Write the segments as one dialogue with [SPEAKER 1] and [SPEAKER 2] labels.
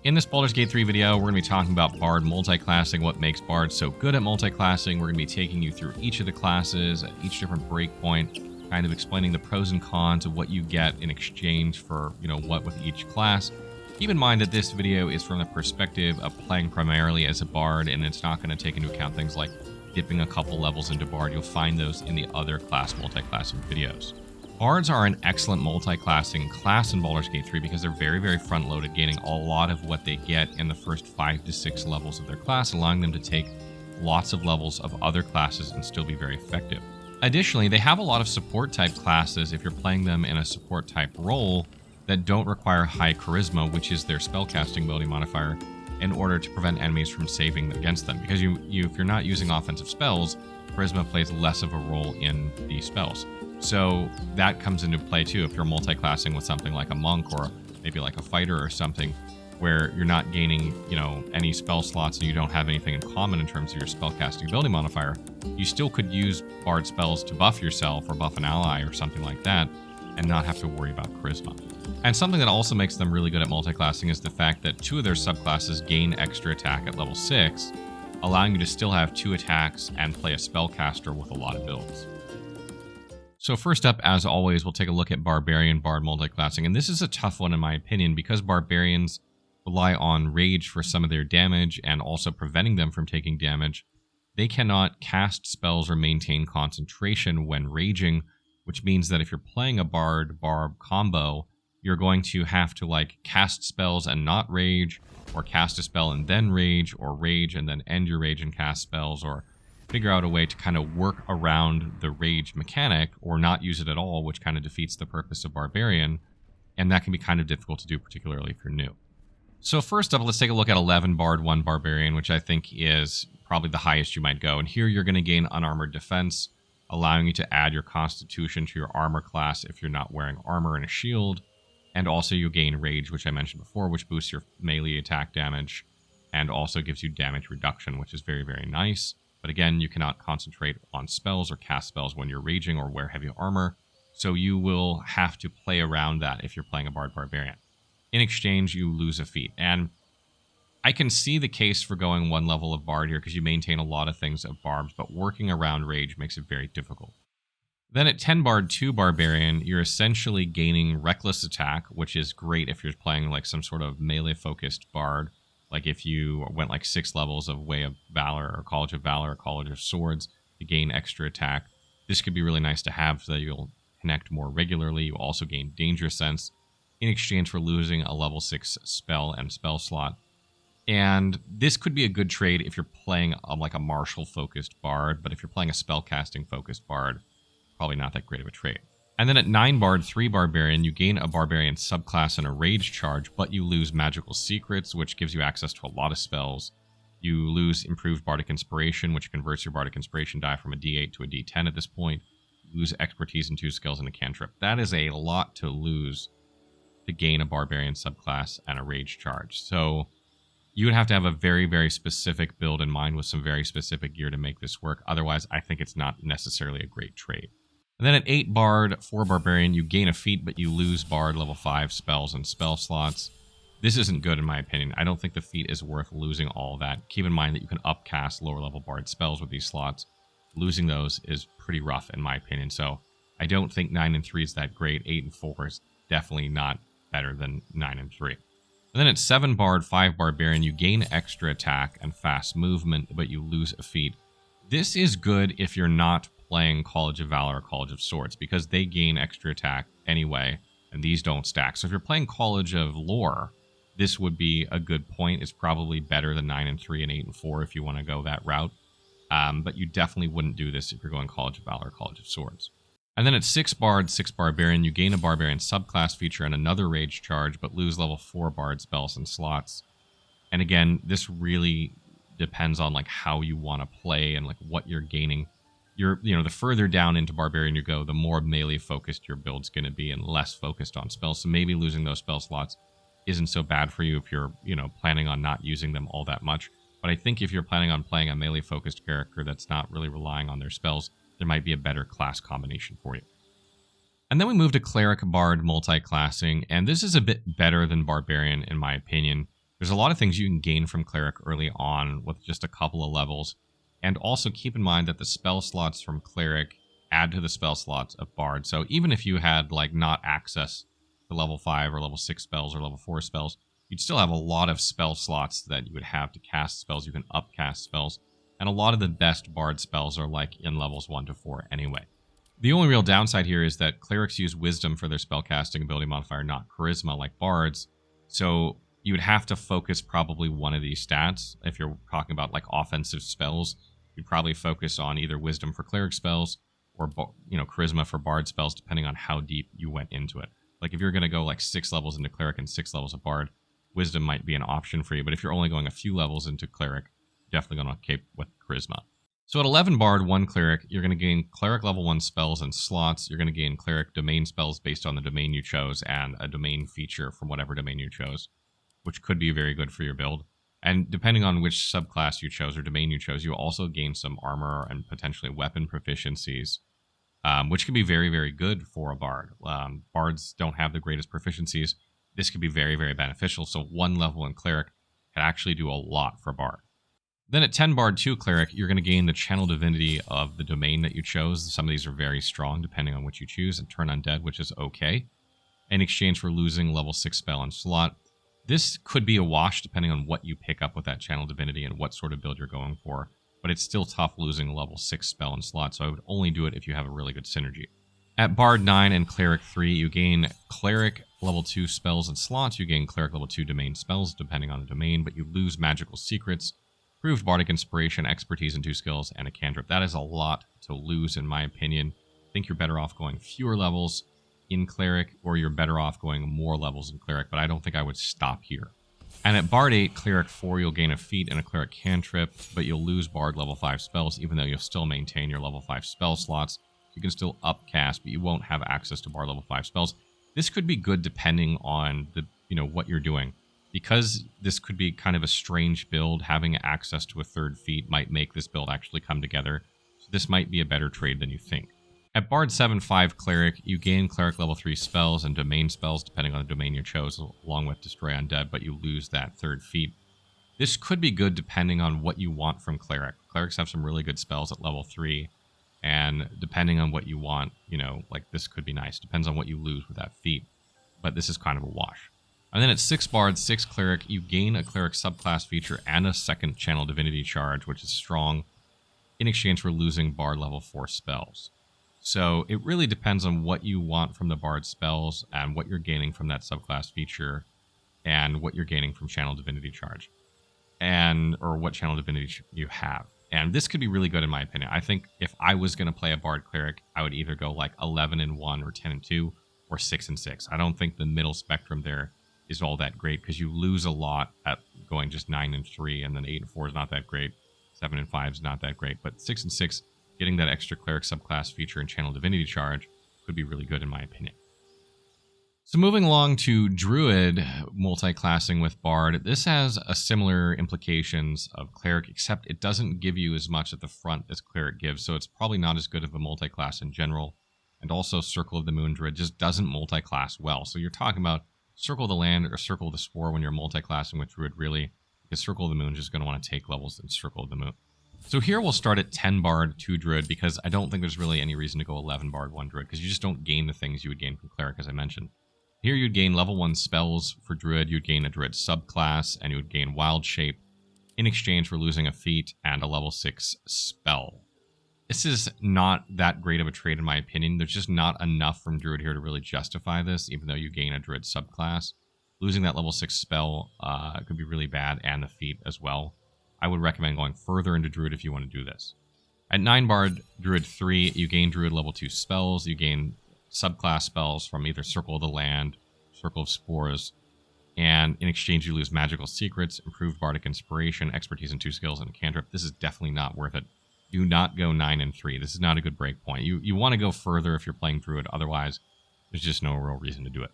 [SPEAKER 1] In this Baldur's Gate 3 video, we're going to be talking about Bard Multiclassing, what makes Bard so good at multiclassing. We're going to be taking you through each of the classes at each different breakpoint, kind of explaining the pros and cons of what you get in exchange for, what with each class. Keep in mind that this video is from the perspective of playing primarily as a Bard, and it's not going to take into account things like dipping a couple levels into Bard. You'll find those in the other class multiclassing videos. Bards are an excellent multiclassing class in Baldur's Gate 3 because they're very, very front-loaded, gaining a lot of what they get in the first 5 to 6 levels of their class, allowing them to take lots of levels of other classes and still be very effective. Additionally, they have a lot of support-type classes if you're playing them in a support-type role that don't require high charisma, which is their spellcasting ability modifier, in order to prevent enemies from saving against them. Because if you're not using offensive spells, charisma plays less of a role in the spells. So that comes into play too if you're multiclassing with something like a monk or maybe like a fighter or something where you're not gaining, any spell slots and you don't have anything in common in terms of your spellcasting ability modifier. You still could use Bard spells to buff yourself or buff an ally or something like that and not have to worry about charisma. And something that also makes them really good at multiclassing is the fact that 2 of their subclasses gain extra attack at level 6, allowing you to still have 2 attacks and play a spellcaster with a lot of builds. So first up, as always, we'll take a look at Barbarian Bard Multiclassing. And this is a tough one in my opinion because Barbarians rely on rage for some of their damage and also preventing them from taking damage. They cannot cast spells or maintain concentration when raging, which means that if you're playing a Bard-Barb combo, you're going to have to cast spells and not rage, or cast a spell and then rage, or rage and then end your rage and cast spells, or figure out a way to kind of work around the rage mechanic or not use it at all, which kind of defeats the purpose of Barbarian, and that can be kind of difficult to do, particularly if you're new. So first up, let's take a look at 11 Bard, 1 Barbarian, which I think is probably the highest you might go. And here you're going to gain unarmored defense, allowing you to add your constitution to your armor class if you're not wearing armor and a shield, and also you gain rage, which I mentioned before, which boosts your melee attack damage, and also gives you damage reduction, which is very, very nice. But again, you cannot concentrate on spells or cast spells when you're raging or wear heavy armor, so you will have to play around that if you're playing a Bard Barbarian. In exchange, you lose a feat. And I can see the case for going 1 level of Bard here because you maintain a lot of things of Barbs, but working around rage makes it very difficult. Then at 10 Bard, 2 Barbarian, you're essentially gaining Reckless Attack, which is great if you're playing some sort of melee-focused Bard. Like if you went 6 levels of Way of Valor or College of Valor or College of Swords to gain extra attack. This could be really nice to have so that you'll connect more regularly. You also gain Danger Sense in exchange for losing a level 6 spell and spell slot. And this could be a good trade if you're playing a martial-focused Bard, but if you're playing a spellcasting-focused Bard, probably not that great of a trade. And then at 9 Bard, 3 Barbarian, you gain a Barbarian subclass and a Rage charge, but you lose Magical Secrets, which gives you access to a lot of spells. You lose Improved Bardic Inspiration, which converts your Bardic Inspiration die from a D8 to a D10 at this point. You lose Expertise and 2 skills and a cantrip. That is a lot to lose to gain a Barbarian subclass and a Rage charge. So you would have to have a very, very specific build in mind with some very specific gear to make this work. Otherwise, I think it's not necessarily a great trade. And then at 8 Bard, 4 Barbarian, you gain a feat, but you lose Bard level 5 spells and spell slots. This isn't good in my opinion. I don't think the feat is worth losing all that. Keep in mind that you can upcast lower level Bard spells with these slots. Losing those is pretty rough in my opinion, so I don't think 9 and 3 is that great. 8 and 4 is definitely not better than 9 and 3. And then at 7 Bard, 5 Barbarian, you gain extra attack and fast movement, but you lose a feat. This is good if you're not playing College of Valor or College of Swords, because they gain extra attack anyway, and these don't stack. So if you're playing College of Lore, this would be a good point. It's probably better than 9 and 3 and 8 and 4 if you want to go that route. But you definitely wouldn't do this if you're going College of Valor or College of Swords. And then at 6 Bard, 6 Barbarian, you gain a Barbarian subclass feature and another Rage charge, but lose level 4 Bard spells and slots. And again, this really depends on how you want to play and what you're gaining. The further down into Barbarian you go, the more melee focused your build's going to be and less focused on spells. So maybe losing those spell slots isn't so bad for you if you're, planning on not using them all that much. But I think if you're planning on playing a melee focused character that's not really relying on their spells, there might be a better class combination for you. And then we move to Cleric Bard Multiclassing, and this is a bit better than Barbarian in my opinion. There's a lot of things you can gain from Cleric early on with just a couple of levels. And also keep in mind that the spell slots from Cleric add to the spell slots of Bard. So even if you had like not access to level 5 or level 6 spells or level 4 spells, you'd still have a lot of spell slots that you would have to cast spells. You can upcast spells. And a lot of the best Bard spells are like in levels 1 to 4 anyway. The only real downside here is that Clerics use Wisdom for their spellcasting ability modifier, not Charisma like Bards. So you would have to focus probably one of these stats. If you're talking about like offensive spells, you'd probably focus on either Wisdom for Cleric spells or Charisma for Bard spells, depending on how deep you went into it. Like if you're going to go like 6 levels into Cleric and 6 levels of Bard, Wisdom might be an option for you. But if you're only going a few levels into Cleric, you're definitely going to keep with Charisma. So at 11 Bard, 1 Cleric, you're going to gain Cleric level 1 spells and slots. You're going to gain Cleric domain spells based on the domain you chose and a domain feature from whatever domain you chose, which could be very good for your build. And depending on which subclass you chose or domain you chose, you also gain some armor and potentially weapon proficiencies, which can be very, very good for a Bard. Bards don't have the greatest proficiencies. This could be very, very beneficial. So 1 level in Cleric can actually do a lot for Bard. Then at 10 Bard 2 Cleric, you're going to gain the Channel Divinity of the domain that you chose. Some of these are very strong depending on what you choose, and Turn Undead, which is okay, in exchange for losing level 6 spell and slot. This could be a wash depending on what you pick up with that Channel Divinity and what sort of build you're going for, but it's still tough losing level 6 spell and slot, so I would only do it if you have a really good synergy. At Bard 9 and Cleric 3, you gain Cleric level 2 spells and slots. You gain Cleric level 2 domain spells depending on the domain, but you lose magical secrets, improved bardic inspiration, expertise, and 2 skills, and a cantrip. That is a lot to lose, in my opinion. I think you're better off going fewer levels in Cleric, or you're better off going more levels in Cleric, but I don't think I would stop here. And at Bard 8, Cleric 4, you'll gain a feat and a Cleric cantrip, but you'll lose Bard level 5 spells, even though you'll still maintain your level 5 spell slots. You can still upcast, but you won't have access to Bard level 5 spells. This could be good depending on the what you're doing. Because this could be kind of a strange build, having access to a 3rd feat might make this build actually come together. So this might be a better trade than you think. At Bard 7-5 Cleric, you gain Cleric level 3 spells and domain spells, depending on the domain you chose, along with Destroy Undead, but you lose that 3rd feat. This could be good depending on what you want from Cleric. Clerics have some really good spells at level 3, and depending on what you want, like this could be nice. Depends on what you lose with that feat, but this is kind of a wash. And then at 6 Bard, 6 Cleric, you gain a Cleric subclass feature and a 2nd Channel Divinity charge, which is strong, in exchange for losing Bard level 4 spells. So it really depends on what you want from the Bard spells and what you're gaining from that subclass feature and what you're gaining from Channel Divinity charge, or what Channel Divinity you have. And this could be really good in my opinion. I think if I was going to play a Bard Cleric, I would either go like 11-1 or 10-2 or 6-6. I don't think the middle spectrum there is all that great, because you lose a lot at going just 9-3, and then 8-4 is not that great, 7-5 is not that great, but 6-6, getting that extra Cleric subclass feature and Channel Divinity charge could be really good in my opinion. So moving along to Druid multiclassing with Bard, this has a similar implications of Cleric, except it doesn't give you as much at the front as Cleric gives, so it's probably not as good of a multiclass in general, and also Circle of the Moon Druid just doesn't multiclass well, so you're talking about Circle of the Land or Circle of the Spore when you're multiclassing with Druid, really, because Circle of the Moon is just going to want to take levels in Circle of the Moon. So here we'll start at 10 Bard, 2 Druid, because I don't think there's really any reason to go 11 Bard, 1 Druid, because you just don't gain the things you would gain from Cleric, as I mentioned. Here you'd gain level 1 spells for Druid, you'd gain a Druid subclass, and you would gain Wild Shape in exchange for losing a feat and a level 6 spell. This is not that great of a trade in my opinion. There's just not enough from Druid here to really justify this, even though you gain a Druid subclass. Losing that level 6 spell could be really bad, and the feat as well. I would recommend going further into Druid if you want to do this. At 9 Bard, Druid 3, you gain Druid level 2 spells. You gain subclass spells from either Circle of the Land, Circle of Spores, and in exchange you lose magical secrets, improved bardic inspiration, expertise, and 2 skills, and a cantrip. This is definitely not worth it. Do not go 9-3. This is not a good break point. You want to go further if you're playing Druid. Otherwise, there's just no real reason to do it.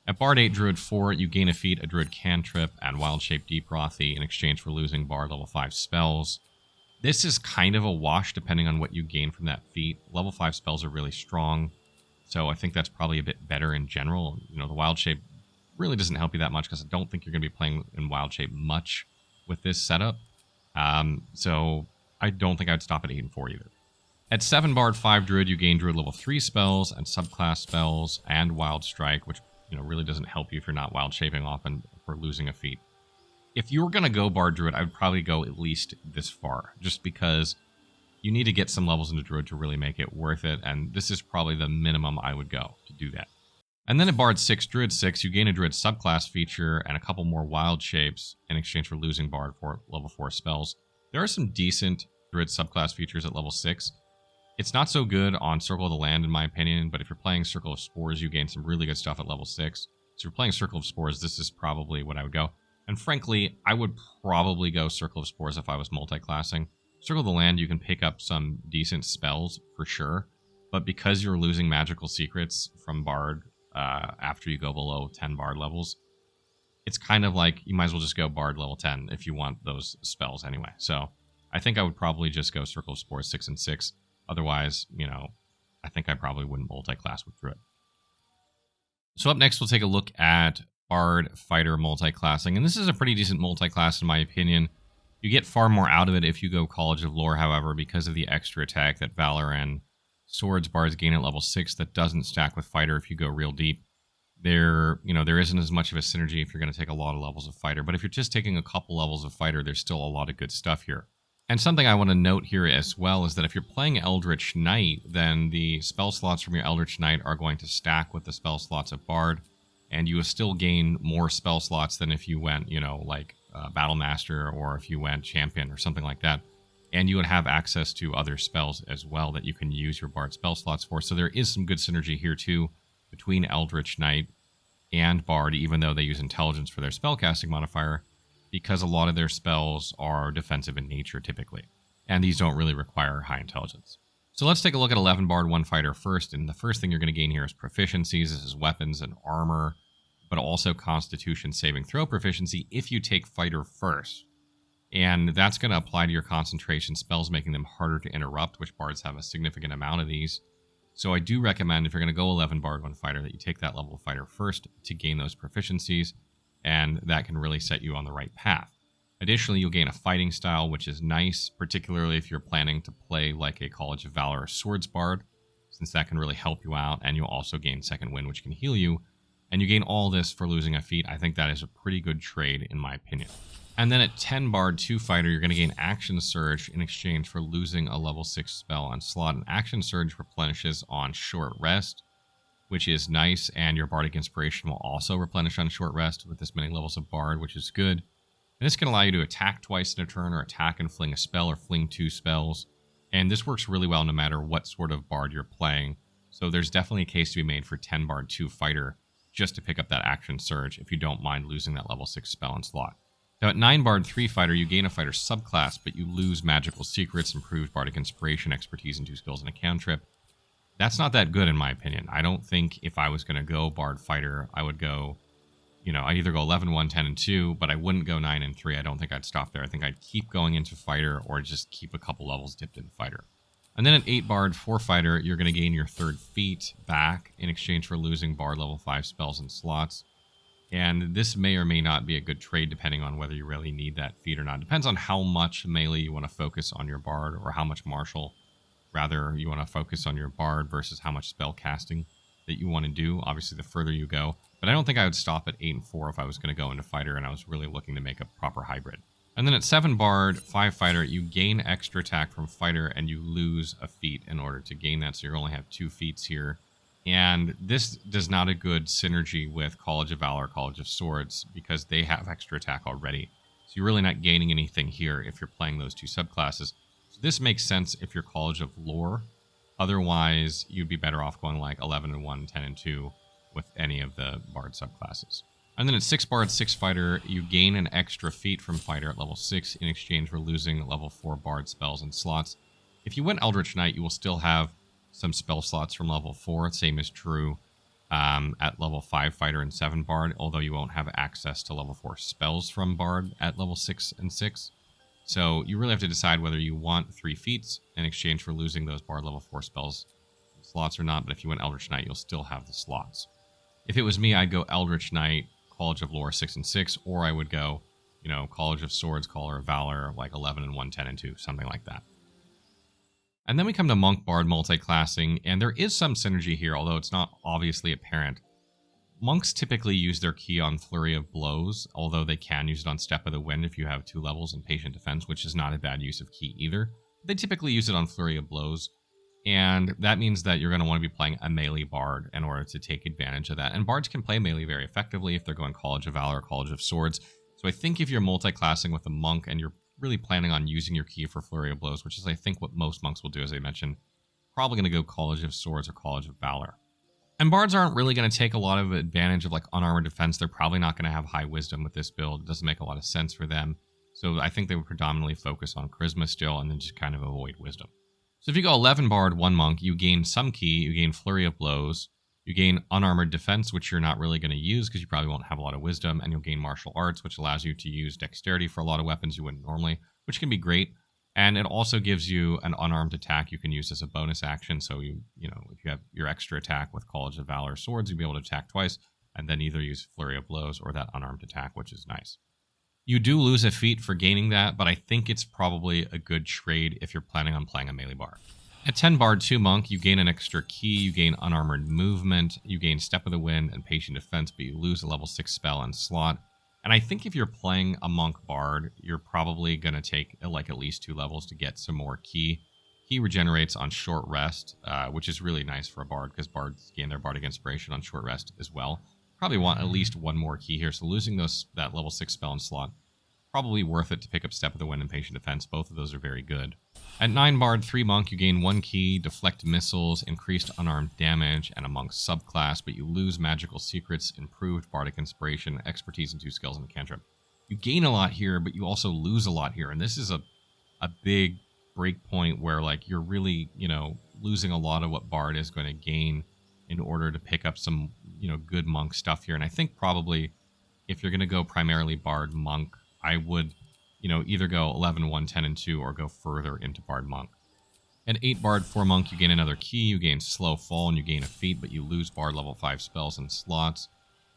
[SPEAKER 1] At Bard 8, Druid 4, you gain a feat, a Druid cantrip, and Wild Shape Deprothy in exchange for losing Bard level 5 spells. This is kind of a wash depending on what you gain from that feat. Level 5 spells are really strong, so I think that's probably a bit better in general. The Wild Shape really doesn't help you that much because I don't think you're going to be playing in wild shape much with this setup. So I don't think I'd stop at 8 and 4 either. At 7 Bard, 5 Druid, you gain Druid level 3 spells and subclass spells and Wild Strike, which really doesn't help you if you're not wild shaping often for losing a feat. If you were going to go Bard Druid, I would probably go at least this far, just because you need to get some levels into Druid to really make it worth it, and this is probably the minimum I would go to do that. And then at Bard 6, Druid 6, you gain a Druid subclass feature and a couple more wild shapes in exchange for losing Bard for level 4 spells. There are some decent Druid subclass features at level 6. It's not so good on Circle of the Land, in my opinion, but if you're playing Circle of Spores, you gain some really good stuff at level 6. So if you're playing Circle of Spores, this is probably what I would go. And frankly, I would probably go Circle of Spores if I was multiclassing. Circle of the Land, you can pick up some decent spells for sure, but because you're losing magical secrets from Bard after you go below 10 Bard levels, it's kind of like you might as well just go Bard level 10 if you want those spells anyway. So I think I would probably just go Circle of Spores 6 and 6. Otherwise, I think I probably wouldn't multiclass with Druid. So up next, we'll take a look at Bard Fighter multiclassing. And this is a pretty decent multiclass in my opinion. You get far more out of it if you go College of Lore, however, because of the extra attack that Valor and Swords Bards gain at level 6 that doesn't stack with Fighter if you go real deep. There isn't as much of a synergy if you're going to take a lot of levels of Fighter. But if you're just taking a couple levels of Fighter, there's still a lot of good stuff here. And something I want to note here as well is that if you're playing Eldritch Knight, then the spell slots from your Eldritch Knight are going to stack with the spell slots of Bard, and you will still gain more spell slots than if you went, like Battle Master, or if you went Champion or something like that. And you would have access to other spells as well that you can use your Bard spell slots for. So there is some good synergy here too between Eldritch Knight and Bard, even though they use Intelligence for their spellcasting modifier, because a lot of their spells are defensive in nature typically, and these don't really require high intelligence. So let's take a look at 11 Bard, 1 Fighter first, and the first thing you're going to gain here is proficiencies. This is weapons and armor, but also Constitution saving throw proficiency if you take Fighter first. And that's going to apply to your concentration spells, making them harder to interrupt, which Bards have a significant amount of these. So I do recommend, if you're going to go 11 Bard, 1 Fighter, that you take that level of Fighter first to gain those proficiencies, and that can really set you on the right path. Additionally, you'll gain a fighting style, which is nice, particularly if you're planning to play like a College of Valor or Swords Bard, since that can really help you out, and you'll also gain Second Wind, which can heal you, and you gain all this for losing a feat. I think that is a pretty good trade, in my opinion. And then at 10 Bard, 2 Fighter, you're going to gain Action Surge in exchange for losing a level 6 spell on slot, and Action Surge replenishes on Short Rest, which is nice, and your Bardic Inspiration will also replenish on Short Rest with this many levels of Bard, which is good. And this can allow you to attack twice in a turn, or attack and fling a spell, or fling 2 spells. And this works really well no matter what sort of Bard you're playing. So there's definitely a case to be made for 10 Bard 2 Fighter, just to pick up that Action Surge if you don't mind losing that level 6 spell and slot. Now at 9 Bard 3 Fighter, you gain a Fighter subclass, but you lose Magical Secrets, improved Bardic Inspiration, Expertise, and 2 skills, and a cantrip. That's not that good in my opinion. I don't think if I was going to go Bard Fighter, I would go, I'd either go 11, 1, 10, and 2, but I wouldn't go 9 and 3. I don't think I'd stop there. I think I'd keep going into Fighter, or just keep a couple levels dipped in Fighter. And then at 8 Bard 4 Fighter, you're going to gain your 3rd feat back in exchange for losing Bard level 5 spells and slots. And this may or may not be a good trade depending on whether you really need that feat or not. Depends on how much melee you want to focus on your Bard, or how much martial rather you want to focus on your Bard versus how much spell casting that you want to do. Obviously, the further you go. But I don't think I would stop at 8 and 4 if I was going to go into Fighter and I was really looking to make a proper hybrid. And then at 7 Bard, 5 Fighter, you gain extra attack from Fighter and you lose a feat in order to gain that. So you only have 2 feats here. And this does not a good synergy with College of Valor, College of Swords, because they have extra attack already. So you're really not gaining anything here if you're playing those 2 subclasses. So this makes sense if you're College of Lore. Otherwise, you'd be better off going like 11 and 1, 10 and 2 with any of the Bard subclasses. And then at 6 Bard, 6 Fighter, you gain an extra feat from Fighter at level 6 in exchange for losing level 4 Bard spells and slots. If you went Eldritch Knight, you will still have some spell slots from level 4. Same is true at level 5 Fighter and 7 Bard, although you won't have access to level 4 spells from Bard at level 6 and 6. So you really have to decide whether you want 3 feats in exchange for losing those Bard level 4 spells slots or not, but if you went Eldritch Knight, you'll still have the slots. If it was me, I'd go Eldritch Knight, College of Lore 6 and 6, or I would go, College of Swords, Collar of Valor, like 11 and 1, 10 and 2, something like that. And then we come to Monk Bard Multiclassing, and there is some synergy here, although it's not obviously apparent. Monks typically use their key on Flurry of Blows, although they can use it on Step of the Wind if you have 2 levels in Patient Defense, which is not a bad use of key either. They typically use it on Flurry of Blows, and that means that you're going to want to be playing a melee Bard in order to take advantage of that. And Bards can play melee very effectively if they're going College of Valor or College of Swords. So I think if you're multiclassing with a monk and you're really planning on using your key for Flurry of Blows, which is I think what most monks will do, as I mentioned, probably going to go College of Swords or College of Valor. And Bards aren't really going to take a lot of advantage of like unarmored defense. They're probably not going to have high wisdom with this build. It doesn't make a lot of sense for them. So I think they would predominantly focus on charisma still and then just kind of avoid wisdom. So if you go 11 Bard, 1 monk, you gain some key, you gain Flurry of Blows, you gain unarmored defense, which you're not really going to use because you probably won't have a lot of wisdom, and you'll gain martial arts, which allows you to use dexterity for a lot of weapons you wouldn't normally, which can be great. And it also gives you an unarmed attack you can use as a bonus action. So if you have your extra attack with College of Valor swords, you'll be able to attack twice and then either use Flurry of Blows or that unarmed attack, which is nice. You do lose a feat for gaining that, but I think it's probably a good trade if you're planning on playing a melee bard. At 10 Bard, 2 Monk, you gain an extra key, you gain unarmored movement, you gain Step of the Wind and Patient Defense, but you lose a level 6 spell and slot. And I think if you're playing a Monk Bard, you're probably going to take like at least 2 levels to get some more key. Key regenerates on short rest, which is really nice for a Bard because Bards gain their Bardic Inspiration on short rest as well. Probably want at least 1 more key here, so losing that level 6 spell and slot, probably worth it to pick up Step of the Wind and Patient Defense. Both of those are very good. At 9 Bard, 3 Monk, you gain 1 key, deflect missiles, increased unarmed damage, and a Monk subclass, but you lose Magical Secrets, improved Bardic Inspiration, expertise, and 2 skills and a cantrip. You gain a lot here, but you also lose a lot here, and this is a big break point where like you're really, losing a lot of what Bard is going to gain in order to pick up some, good Monk stuff here. And I think probably if you're going to go primarily Bard Monk, I would either go 11, 1, 10, and 2, or go further into Bard Monk. At 8 Bard, 4 Monk, you gain another key, you gain Slow Fall, and you gain a feat, but you lose Bard level 5 spells and slots.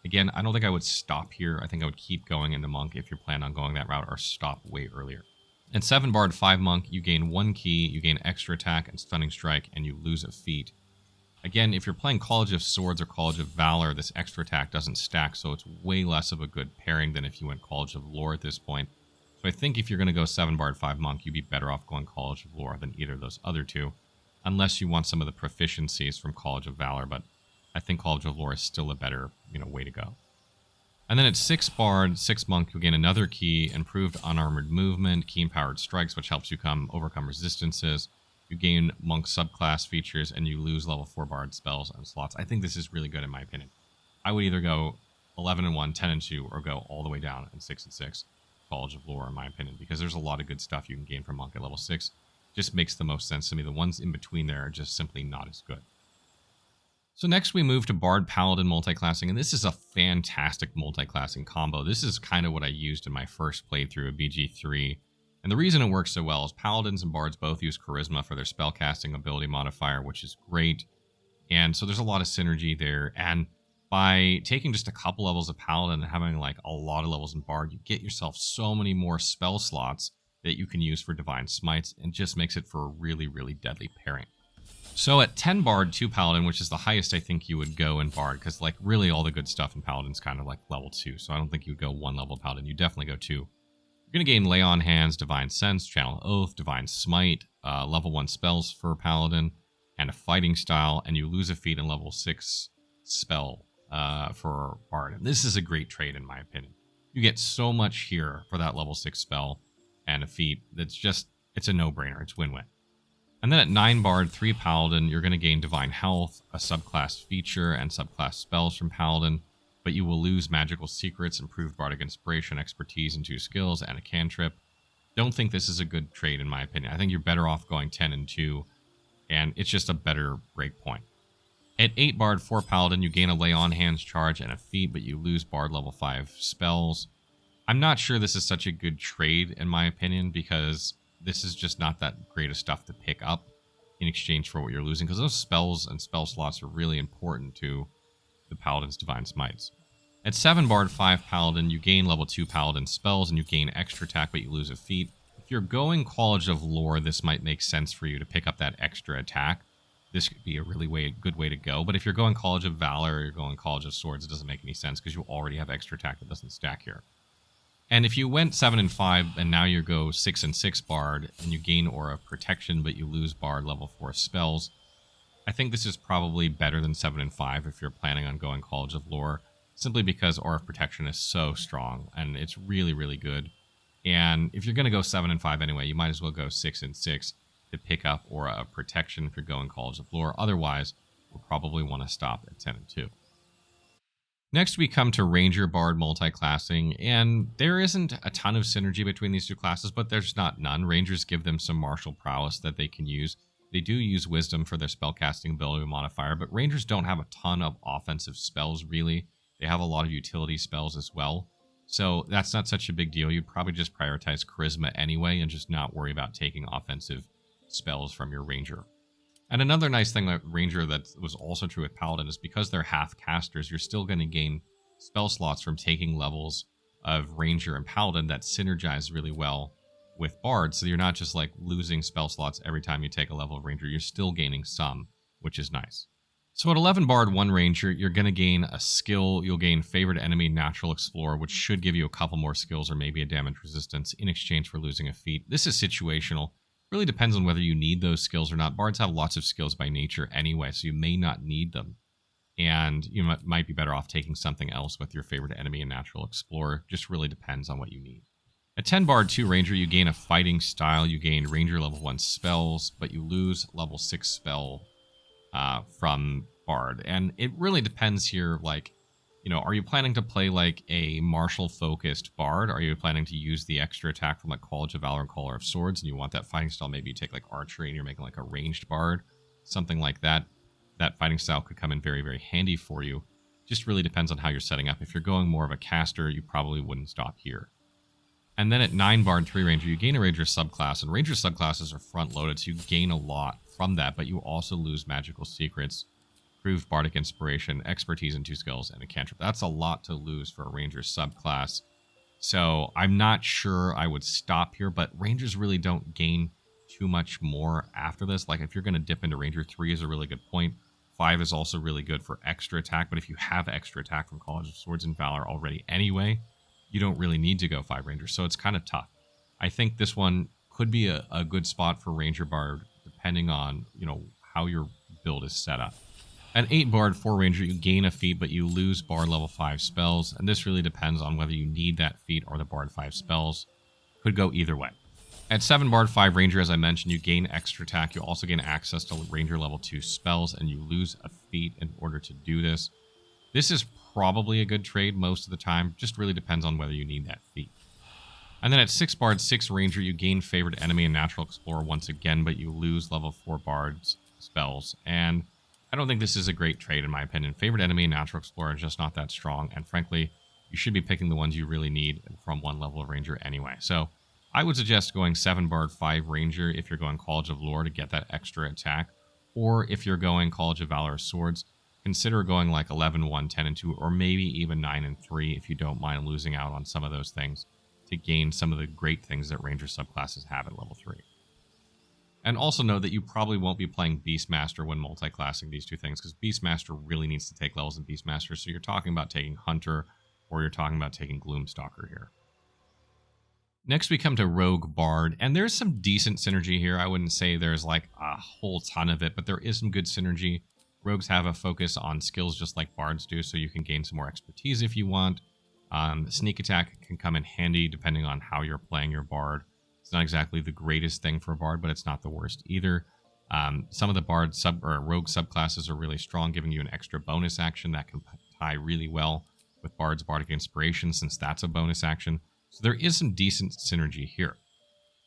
[SPEAKER 1] Again, I don't think I would stop here. I think I would keep going into Monk if you're planning on going that route, or stop way earlier. At 7 Bard, 5 Monk, you gain 1 key, you gain extra attack and Stunning Strike, and you lose a feat. Again, if you're playing College of Swords or College of Valor, this extra attack doesn't stack, so it's way less of a good pairing than if you went College of Lore at this point. So I think if you're going to go 7 Bard, 5 Monk, you'd be better off going College of Lore than either of those other two, unless you want some of the proficiencies from College of Valor, but I think College of Lore is still a better, way to go. And then at 6 Bard, 6 Monk, you'll gain another key, improved unarmored movement, key empowered strikes, which helps you overcome resistances. You gain Monk subclass features, and you lose level 4 Bard spells and slots. I think this is really good in my opinion. I would either go 11 and 1, 10 and 2, or go all the way down in 6 and 6. College of Lore, in my opinion, because there's a lot of good stuff you can gain from Monk at level 6. Just makes the most sense to me. The ones in between there are just simply not as good. So next we move to Bard Paladin Multiclassing, and this is a fantastic multiclassing combo. This is kind of what I used in my first playthrough of BG3. And the reason it works so well is Paladins and Bards both use Charisma for their spellcasting ability modifier, which is great. And so there's a lot of synergy there. And by taking just a couple levels of Paladin and having like a lot of levels in Bard, you get yourself so many more spell slots that you can use for Divine Smites, and just makes it for a really, really deadly pairing. So at 10 Bard, 2 Paladin, which is the highest I think you would go in Bard, because like really all the good stuff in Paladin's kind of like level 2, so I don't think you would go 1 level Paladin. You definitely go 2. You're going to gain Lay on Hands, Divine Sense, Channel Oath, Divine Smite, level 1 spells for Paladin, and a Fighting Style, and you lose a feat in level 6 spell for Bard. And this is a great trade in my opinion. You get so much here for that level 6 spell and a feat that's just, it's a no-brainer. It's win-win. And then at 9 Bard, 3 Paladin, you're going to gain Divine Health, a subclass feature, and subclass spells from Paladin, but you will lose Magical Secrets, improved Bardic Inspiration, expertise, and 2 skills, and a cantrip. Don't think this is a good trade in my opinion. I think you're better off going 10 and 2, and it's just a better breakpoint. At 8 Bard, 4 Paladin, you gain a Lay on Hands charge and a feat, but you lose Bard level 5 spells. I'm not sure this is such a good trade in my opinion, because this is just not that great of stuff to pick up in exchange for what you're losing, because those spells and spell slots are really important to the Paladin's Divine Smites. At 7 Bard, 5 Paladin, you gain level 2 Paladin spells and you gain extra attack, but you lose a feat. If you're going College of Lore, this might make sense for you to pick up that extra attack. This could be a really good way to go. But if you're going College of Valor or you're going College of Swords, it doesn't make any sense because you already have extra attack that doesn't stack here. And if you went 7 and 5 and now you go 6 and 6 Bard and you gain Aura of Protection, but you lose Bard level 4 spells, I think this is probably better than 7 and 5 if you're planning on going College of Lore, simply because Aura of Protection is so strong and it's really, really good. And if you're going to go 7 and 5 anyway, you might as well go 6 and 6 to pick up Aura of Protection if you're going College of Lore. Otherwise, we'll probably want to stop at 10 and 2. Next, we come to Ranger Bard Multiclassing, and there isn't a ton of synergy between these two classes, but there's not none. Rangers give them some martial prowess that they can use. They do use Wisdom for their spellcasting ability modifier, but Rangers don't have a ton of offensive spells, really. They have a lot of utility spells as well, so that's not such a big deal. You'd probably just prioritize Charisma anyway and just not worry about taking offensive spells from your Ranger. And another nice thing that Ranger that was also true with Paladin is because they're half casters, you're still going to gain spell slots from taking levels of Ranger and Paladin that synergize really well with Bard. So you're not just like losing spell slots every time you take a level of Ranger, you're still gaining some, which is nice. So at 11 Bard, 1 Ranger, you're going to gain a skill. You'll gain Favored Enemy, Natural Explorer, which should give you a couple more skills or maybe a damage resistance in exchange for losing a feat. This is situational. Really depends on whether you need those skills or not. Bards have lots of skills by nature anyway, so you may not need them. And you might be better off taking something else with your Favorite Enemy and Natural Explorer. Just really depends on what you need. At 10 Bard 2 Ranger, you gain a Fighting Style. You gain Ranger level 1 spells, but you lose level 6 spell from Bard. And it really depends here, like, you know, are you planning to play like a martial-focused Bard? Are you planning to use the extra attack from like College of Valor and Caller of Swords, and you want that fighting style? Maybe you take like Archery and you're making like a ranged Bard, something like that. That fighting style could come in very, very handy for you. Just really depends on how you're setting up. If you're going more of a caster, you probably wouldn't stop here. And then at 9 Bard 3 Ranger, you gain a Ranger subclass, and Ranger subclasses are front-loaded, so you gain a lot from that, but you also lose Magical Secrets, Improved Bardic Inspiration, Expertise in 2 skills, and a cantrip. That's a lot to lose for a Ranger subclass. So I'm not sure I would stop here, but Rangers really don't gain too much more after this. Like if you're going to dip into Ranger, 3 is a really good point. 5 is also really good for extra attack, but if you have extra attack from College of Swords and Valor already anyway, you don't really need to go 5 Rangers, so it's kind of tough. I think this one could be a good spot for Ranger Bard, depending on, you know, how your build is set up. At 8 Bard 4 Ranger, you gain a feat, but you lose Bard level 5 spells, and this really depends on whether you need that feat or the Bard 5 spells. Could go either way. At 7 Bard 5 Ranger, as I mentioned, you gain extra attack. You also gain access to Ranger level 2 spells, and you lose a feat in order to do this. This is probably a good trade most of the time. Just really depends on whether you need that feat. And then at 6 Bard 6 Ranger, you gain Favored Enemy and Natural Explorer once again, but you lose level 4 Bard's spells. And I don't think this is a great trade, in my opinion. Favored Enemy and Natural Explorer is just not that strong, and frankly, you should be picking the ones you really need from one level of Ranger anyway. So I would suggest going 7 Bard 5 Ranger if you're going College of Lore to get that extra attack, or if you're going College of Valor Swords, consider going like 11 1 10 and 2, or maybe even 9 and 3 if you don't mind losing out on some of those things to gain some of the great things that Ranger subclasses have at level 3. And also know that you probably won't be playing Beastmaster when multiclassing these two things, because Beastmaster really needs to take levels in Beastmaster, so you're talking about taking Hunter, or you're talking about taking Gloomstalker here. Next we come to Rogue Bard, and there's some decent synergy here. I wouldn't say there's like a whole ton of it, but there is some good synergy. Rogues have a focus on skills just like Bards do, so you can gain some more expertise if you want. Sneak attack can come in handy depending on how you're playing your Bard. It's not exactly the greatest thing for a Bard, but it's not the worst either. Some of the Bard Rogue subclasses are really strong, giving you an extra bonus action that can tie really well with Bard's Bardic Inspiration, since that's a bonus action. So there is some decent synergy here.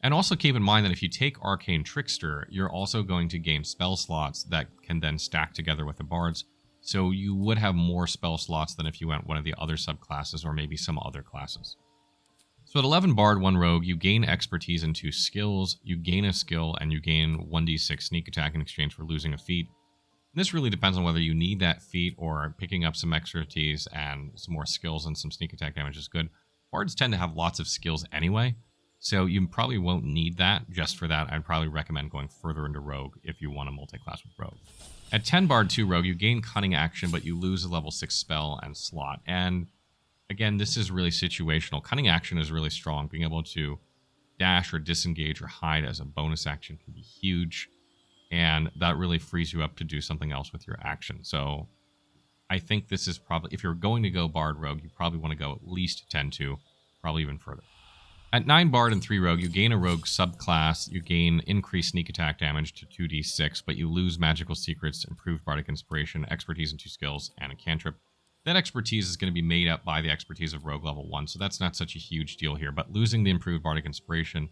[SPEAKER 1] And also keep in mind that if you take Arcane Trickster, you're also going to gain spell slots that can then stack together with the Bards. So you would have more spell slots than if you went one of the other subclasses or maybe some other classes. So at 11 Bard, 1 Rogue, you gain expertise in 2 skills, you gain a skill, and you gain 1d6 sneak attack in exchange for losing a feat. This really depends on whether you need that feat or picking up some expertise and some more skills and some sneak attack damage is good. Bards tend to have lots of skills anyway, so you probably won't need that. Just for that, I'd probably recommend going further into Rogue if you want to multi-class with Rogue. At 10 Bard 2 Rogue, you gain Cunning action, but you lose a level 6 spell and slot. And again, this is really situational. Cunning action is really strong. Being able to dash or disengage or hide as a bonus action can be huge. And that really frees you up to do something else with your action. So I think this is probably, if you're going to go Bard Rogue, you probably want to go at least 10-2, probably even further. At 9 Bard and 3 Rogue, you gain a Rogue subclass, you gain increased sneak attack damage to 2d6, but you lose magical secrets, improved bardic inspiration, expertise in 2 skills, and a cantrip. That expertise is going to be made up by the expertise of Rogue level 1, so that's not such a huge deal here, but losing the improved bardic inspiration,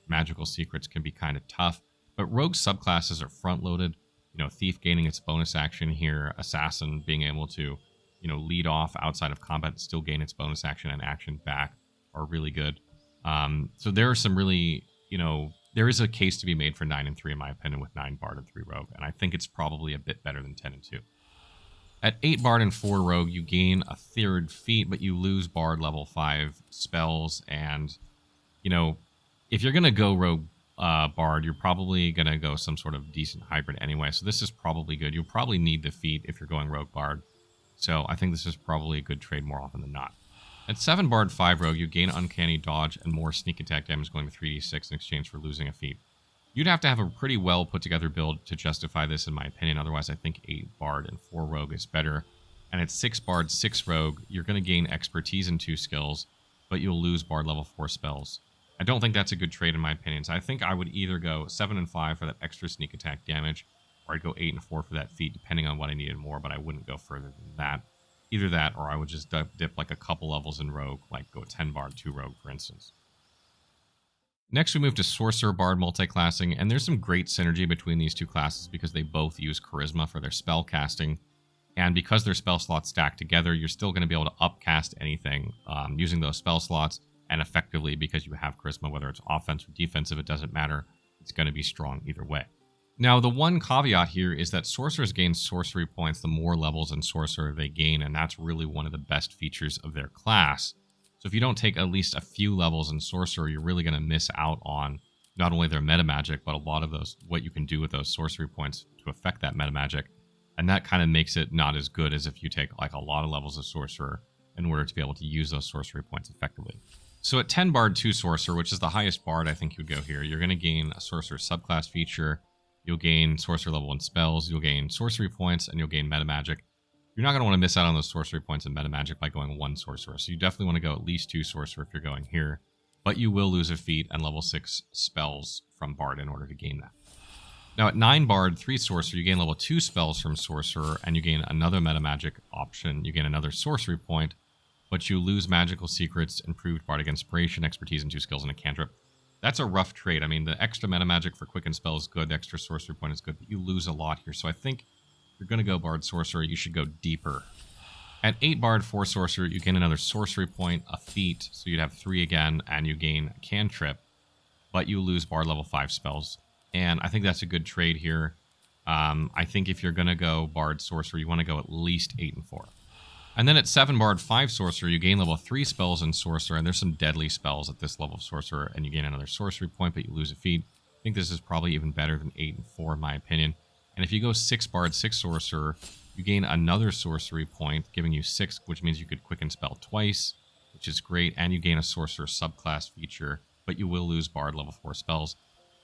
[SPEAKER 1] magical secrets can be kind of tough. But Rogue subclasses are front-loaded. You know, Thief gaining its bonus action here, Assassin being able to, you know, lead off outside of combat and still gain its bonus action and action back are really good. So there are some really, you know, there is a case to be made for 9 and 3 in my opinion with 9 Bard and 3 Rogue, and I think it's probably a bit better than 10 and 2. At 8 Bard and 4 Rogue, you gain a third feat, but you lose Bard level 5 spells, and, you know, if you're going to go Rogue Bard, you're probably going to go some sort of decent hybrid anyway, so this is probably good. You'll probably need the feat if you're going Rogue Bard, so I think this is probably a good trade more often than not. At 7 Bard 5 Rogue, you gain Uncanny Dodge and more sneak attack damage going to 3d6 in exchange for losing a feat. You'd have to have a pretty well put together build to justify this in my opinion, otherwise I think 8 Bard and 4 Rogue is better. And at 6 Bard 6 Rogue, you're going to gain expertise in 2 skills, but you'll lose Bard level 4 spells. I don't think that's a good trade in my opinion, so I think I would either go 7 and 5 for that extra sneak attack damage, or I'd go 8 and 4 for that feat, depending on what I needed more, but I wouldn't go further than that. Either that, or I would just dip like a couple levels in Rogue, like go 10 Bard 2 Rogue, for instance. Next, we move to Sorcerer Bard Multiclassing, and there's some great synergy between these two classes because they both use Charisma for their spell casting, and because their spell slots stack together, you're still going to be able to upcast anything using those spell slots, and effectively, because you have Charisma, whether it's offense or defensive, it doesn't matter. It's going to be strong either way. Now, the one caveat here is that Sorcerers gain sorcery points the more levels in Sorcerer they gain, and that's really one of the best features of their class. So if you don't take at least a few levels in Sorcerer, you're really going to miss out on not only their meta magic, but a lot of those, what you can do with those sorcery points to affect that meta magic. And that kind of makes it not as good as if you take like a lot of levels of Sorcerer in order to be able to use those sorcery points effectively. So at 10 Bard 2 Sorcerer, which is the highest Bard I think you would go here, you're going to gain a Sorcerer subclass feature, you'll gain Sorcerer level 1 spells, you'll gain sorcery points, and you'll gain meta magic. You're not going to want to miss out on those sorcery points and meta magic by going 1 Sorcerer, so you definitely want to go at least 2 Sorcerer if you're going here, but you will lose a feat and level 6 spells from Bard in order to gain that. Now at 9 Bard 3 Sorcerer, you gain level 2 spells from Sorcerer, and you gain another meta magic option, you gain another sorcery point, but you lose magical secrets, improved bardic inspiration, expertise in 2 skills, and a cantrip. That's a rough trade. I mean, the extra meta magic for quicken spell is good, the extra sorcery point is good, but you lose a lot here. So I think if you're going to go Bard Sorcerer, you should go deeper. At 8 Bard 4 Sorcerer, you gain another sorcery point, a feat, so you'd have 3 again, and you gain a cantrip, but you lose Bard level 5 spells. And I think that's a good trade here. I think if you're going to go Bard Sorcerer, you want to go at least 8 and 4. And then at 7 Bard 5 Sorcerer, you gain level 3 spells in Sorcerer, and there's some deadly spells at this level of Sorcerer, and you gain another sorcery point, but you lose a feat. I think this is probably even better than 8 and 4 in my opinion. And if you go 6 Bard 6 Sorcerer, you gain another sorcery point, giving you 6, which means you could quicken spell twice, which is great, and you gain a Sorcerer subclass feature, but you will lose Bard level 4 spells.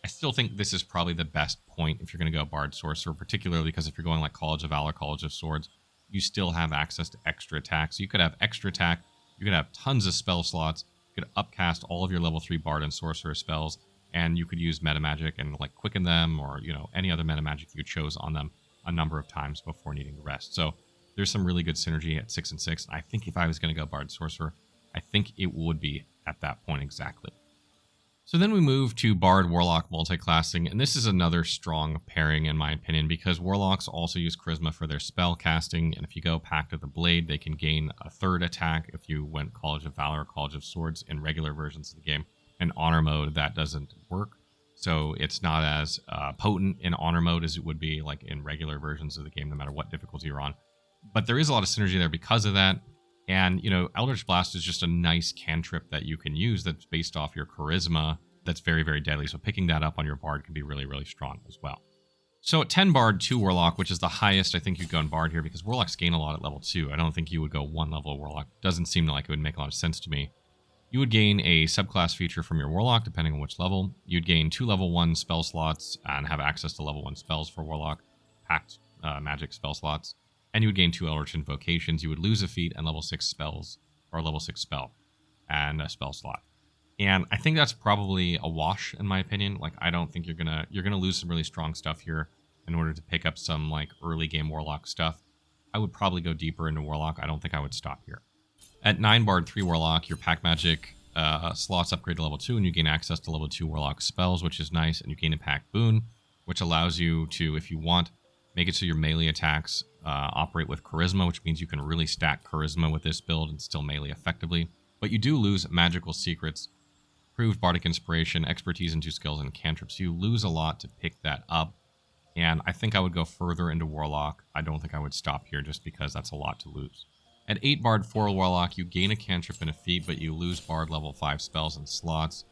[SPEAKER 1] I still think this is probably the best point if you're going to go Bard Sorcerer, particularly because if you're going like College of Valor, College of Swords, you still have access to extra attack. So you could have extra attack, you could have tons of spell slots, you could upcast all of your level 3 Bard and Sorcerer spells, and you could use meta magic and like quicken them or, you know, any other meta magic you chose on them a number of times before needing the rest. So there's some really good synergy at 6 and 6. I think if I was going to go Bard Sorcerer, I think it would be at that point exactly. So then we move to Bard Warlock Multiclassing, and this is another strong pairing in my opinion because Warlocks also use Charisma for their spell casting, and if you go Pact of the Blade, they can gain a third attack if you went College of Valor or College of Swords in regular versions of the game. In Honor mode, that doesn't work. so it's not as potent in honor mode as it would be like in regular versions of the game, no matter what difficulty you're on. But there is a lot of synergy there because of that. And, Eldritch Blast is just a nice cantrip that you can use that's based off your charisma that's very, very deadly. So picking that up on your Bard can be really, really strong as well. So at 10 Bard, 2 Warlock, which is the highest I think you'd go in Bard here, because Warlocks gain a lot at level 2. I don't think you would go 1 level Warlock. Doesn't seem like it would make a lot of sense to me. You would gain a subclass feature from your Warlock, depending on which level. You'd gain 2 level 1 spell slots and have access to level 1 spells for Warlock, packed magic spell slots. And you would gain 2 Eldritch Invocations. You would lose a feat and level 6 spells, or level 6 spell, and a spell slot. And I think that's probably a wash, in my opinion. Like, I don't think you're gonna lose some really strong stuff here in order to pick up some like early game Warlock stuff. I would probably go deeper into Warlock. I don't think I would stop here. At 9 Bard, 3 Warlock, your pack magic slots upgrade to level 2, and you gain access to level 2 Warlock spells, which is nice. And you gain a pack boon, which allows you to, if you want, make it so your melee attacks operate with charisma, which means you can really stack charisma with this build and still melee effectively. But you do lose magical secrets, improved bardic inspiration, expertise into skills, and cantrips. You lose a lot to pick that up. And I think I would go further into Warlock. I don't think I would stop here just because that's a lot to lose. At 8 Bard, 4 Warlock, you gain a cantrip and a feat, but you lose Bard level 5 spells and slots.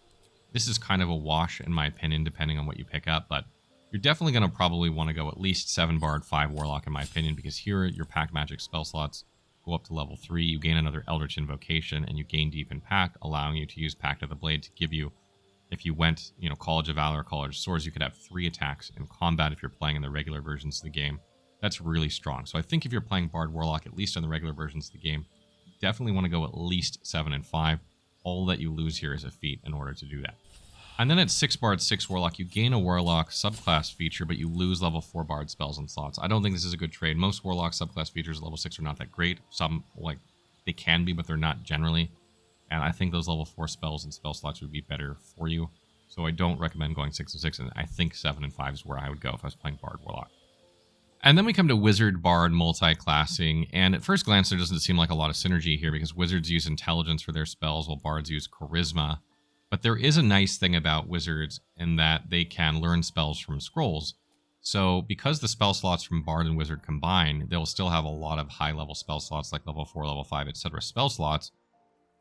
[SPEAKER 1] This is kind of a wash, in my opinion, depending on what you pick up, but you're definitely going to probably want to go at least 7 Bard, 5 Warlock, in my opinion, because here your pack magic spell slots go up to level 3, you gain another Eldritch Invocation, and you gain Deep in Pact, allowing you to use Pact of the Blade to give you, if you went, College of Valor, College of Swords, you could have 3 attacks in combat if you're playing in the regular versions of the game. That's really strong. So I think if you're playing Bard Warlock, at least in the regular versions of the game, you definitely want to go at least 7 and 5. All that you lose here is a feat in order to do that. And then at 6 Bard, 6 Warlock, you gain a Warlock subclass feature, but you lose level 4 Bard spells and slots. I don't think this is a good trade. Most Warlock subclass features at level 6 are not that great. Some, they can be, but they're not generally. And I think those level 4 spells and spell slots would be better for you. So I don't recommend going 6 and 6, and I think 7 and 5 is where I would go if I was playing Bard Warlock. And then we come to Wizard Bard Multiclassing, and at first glance there doesn't seem like a lot of synergy here because Wizards use intelligence for their spells while Bards use charisma. But there is a nice thing about Wizards in that they can learn spells from scrolls. So because the spell slots from Bard and Wizard combine, they'll still have a lot of high-level spell slots like level 4, level 5, etc. spell slots.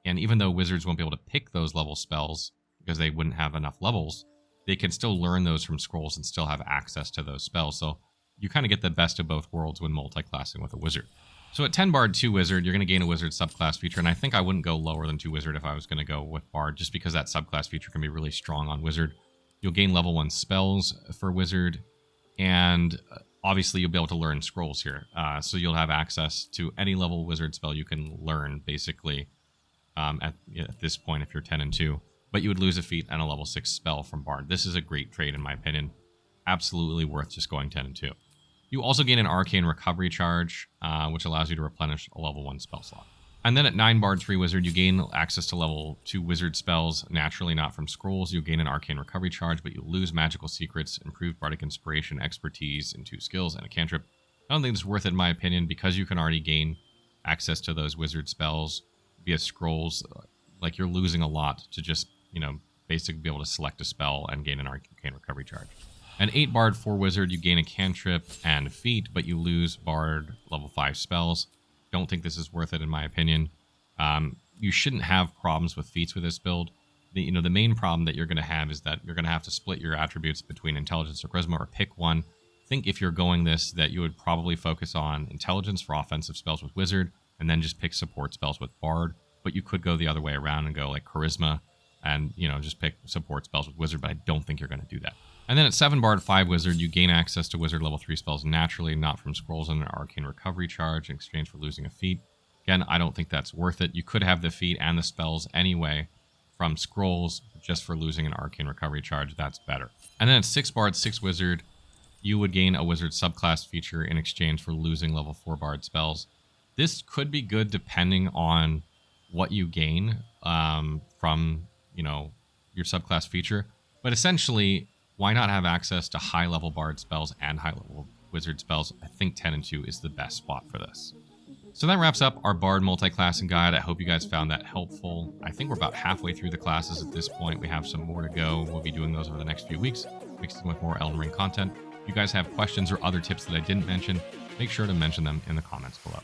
[SPEAKER 1] And even though Wizards won't be able to pick those level spells because they wouldn't have enough levels, they can still learn those from scrolls and still have access to those spells. So you kind of get the best of both worlds when multiclassing with a Wizard. So at 10 Bard, 2 Wizard, you're going to gain a Wizard subclass feature, and I think I wouldn't go lower than 2 Wizard if I was going to go with Bard, just because that subclass feature can be really strong on Wizard. You'll gain level 1 spells for Wizard, and obviously you'll be able to learn scrolls here. So you'll have access to any level Wizard spell you can learn, basically, at this point if you're 10 and 2. But you would lose a feat and a level 6 spell from Bard. This is a great trade, in my opinion. Absolutely worth just going 10 and 2. You also gain an Arcane Recovery charge, which allows you to replenish a level 1 spell slot. And then at 9 Bard, 3 Wizard, you gain access to level 2 Wizard spells, naturally not from scrolls. You gain an Arcane Recovery charge, but you lose magical secrets, improved bardic inspiration, expertise, and 2 skills, and a cantrip. I don't think it's worth it, in my opinion, because you can already gain access to those Wizard spells via scrolls. Like, you're losing a lot to just, basically be able to select a spell and gain an Arcane Recovery charge. At 8 Bard, 4 Wizard, you gain a cantrip and a feat, but you lose Bard level 5 spells. Don't think this is worth it, in my opinion. You shouldn't have problems with feats with this build. The main problem that you're going to have is that you're going to have to split your attributes between intelligence or charisma, or pick one. Think if you're going this, that you would probably focus on intelligence for offensive spells with Wizard, and then just pick support spells with Bard. But you could go the other way around and go like charisma, and just pick support spells with Wizard, but I don't think you're going to do that. And then at 7 Bard, 5 Wizard, you gain access to Wizard level 3 spells naturally, not from scrolls, and an Arcane Recovery charge in exchange for losing a feat. Again, I don't think that's worth it. You could have the feat and the spells anyway from scrolls, just for losing an Arcane Recovery charge. That's better. And then at 6 Bard, 6 Wizard, you would gain a Wizard subclass feature in exchange for losing level 4 Bard spells. This could be good depending on what you gain from, your subclass feature. But essentially, why not have access to high-level Bard spells and high-level Wizard spells? I think 10 and 2 is the best spot for this. So that wraps up our Bard Multiclassing guide. I hope you guys found that helpful. I think we're about halfway through the classes at this point. We have some more to go. We'll be doing those over the next few weeks, mixed in with more Elden Ring content. If you guys have questions or other tips that I didn't mention, make sure to mention them in the comments below.